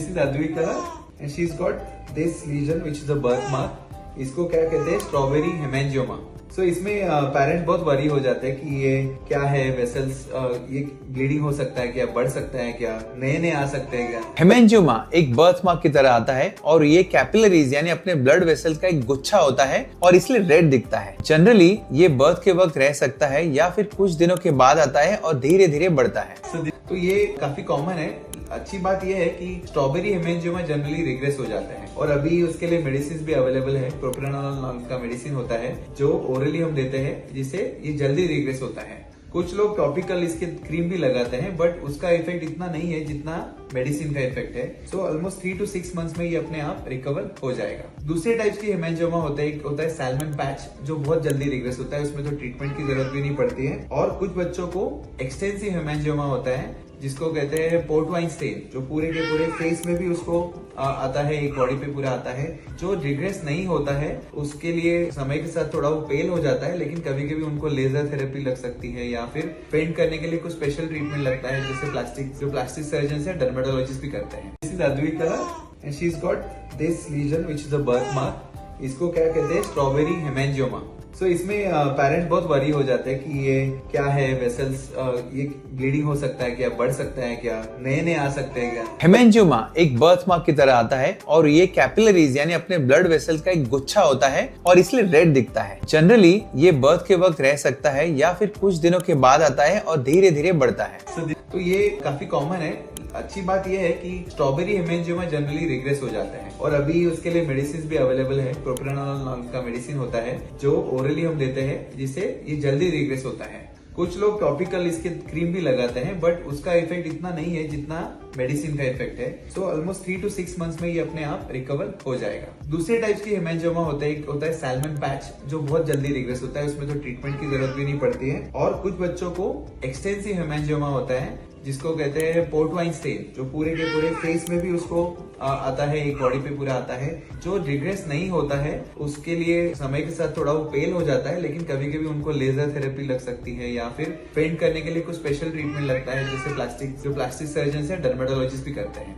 This is Advika and she's got this lesion which is a birthmark. इसको क्या कहते हैं, स्ट्रॉबेरी हेमेंजियोमा। सो इसमें पेरेंट्स बहुत वरी हो जाते हैं कि ये क्या है, वेसल्स ये ब्लीडिंग हो सकता है क्या, बढ़ सकता है क्या, नए नए आ सकते हैं क्या। हेमेंजियोमा एक बर्थमार्क की तरह आता है और ये कैपिलरीज यानी अपने ब्लड वेसल्स का एक गुच्छा होता है और इसलिए रेड दिखता है। जनरली ये बर्थ के वक्त रह सकता है या फिर कुछ दिनों के बाद आता है और धीरे धीरे बढ़ता है। तो ये काफी कॉमन है। अच्छी बात यह है कि स्ट्रॉबेरी हेमेंजियोमा जनरली रिग्रेस हो जाता है और अभी उसके लिए मेडिसिन भी अवेलेबल है। प्रोप्रानोलोल नाम का मेडिसिन होता है जो ओरली हम देते हैं, जिससे ये जल्दी रिग्रेस होता है। कुछ लोग टॉपिकल इसके क्रीम भी लगाते हैं, बट उसका इफेक्ट इतना नहीं है जितना मेडिसिन का इफेक्ट है। सो ऑलमोस्ट 3 to 6 मंथ्स में ये अपने आप रिकवर हो जाएगा। दूसरे टाइप्स की हेमेंजियोमा होता है, एक होता है सैल्मन पैच जो बहुत जल्दी रिग्रेस होता है, उसमें तो ट्रीटमेंट की जरूरत भी नहीं पड़ती है। और कुछ बच्चों को एक्सटेंसिव हेमेंजियोमा होता है जिसको कहते हैं पोर्ट वाइन स्टेन, जो पूरे के पूरे फेस में भी उसको आता है, एक बॉडी पे पूरा आता है। जो रिग्रेस नहीं होता है उसके लिए समय के साथ थोड़ा वो पेल हो जाता है, लेकिन कभी कभी उनको लेजर थेरेपी लग सकती है या फिर पेंट करने के लिए कुछ स्पेशल ट्रीटमेंट लगता है, जैसे प्लास्टिक सर्जन या डर्मेटोलॉजिस्ट भी करते हैं। This is Advika and she is got this lesion which is a birthmark. इसको क्या कहते हैं, स्ट्रॉबेरी हेमेंजियोमा। सो इसमें पेरेंट्स बहुत वरी हो जाते हैं कि ये क्या है, वेसल्स ये ब्लीडिंग हो सकता है क्या, बढ़ सकता है क्या, नए नए आ सकते हैं क्या। हेमेंजियोमा एक बर्थमार्क की तरह आता है और ये कैपिलरीज यानी अपने ब्लड वेसल्स का एक गुच्छा होता है और इसलिए रेड दिखता है। जनरली ये बर्थ के वक्त रह सकता है या फिर कुछ दिनों के बाद आता है और धीरे धीरे बढ़ता है। तो ये काफी कॉमन है। अच्छी बात यह है कि स्ट्रॉबेरी हेमेंजियोमा जनरली रिग्रेस हो जाता है और अभी उसके लिए मेडिसिन भी अवेलेबल है। प्रोप्रानोलोल नाम का मेडिसिन होता है जो ओरली हम देते हैं, जिससे ये जल्दी रिग्रेस होता है। कुछ लोग टॉपिकल इसके क्रीम भी लगाते हैं, बट उसका इफेक्ट इतना नहीं है जितना मेडिसिन का इफेक्ट है। सो ऑलमोस्ट 3 to 6 मंथ्स में ये अपने आप रिकवर हो जाएगा। दूसरे टाइप्स की हेमेंजियोमा होता है, एक होता है सैल्मन पैच जो बहुत जल्दी रिग्रेस होता है, उसमें तो ट्रीटमेंट की जरूरत भी नहीं पड़ती है। और कुछ बच्चों को एक्सटेंसिव हेमेंजियोमा होता है जिसको कहते हैं पोर्ट वाइन स्टेन, जो पूरे के पूरे फेस में भी उसको आता है, एक बॉडी पे पूरा आता है। जो रिग्रेस नहीं होता है उसके लिए समय के साथ थोड़ा वो पेल हो जाता है, लेकिन कभी कभी उनको लेजर थेरेपी लग सकती है या फिर पेंट करने के लिए कुछ स्पेशल ट्रीटमेंट लगता है, जैसे प्लास्टिक सर्जन या डर्मेटोलॉजिस्ट भी करते हैं।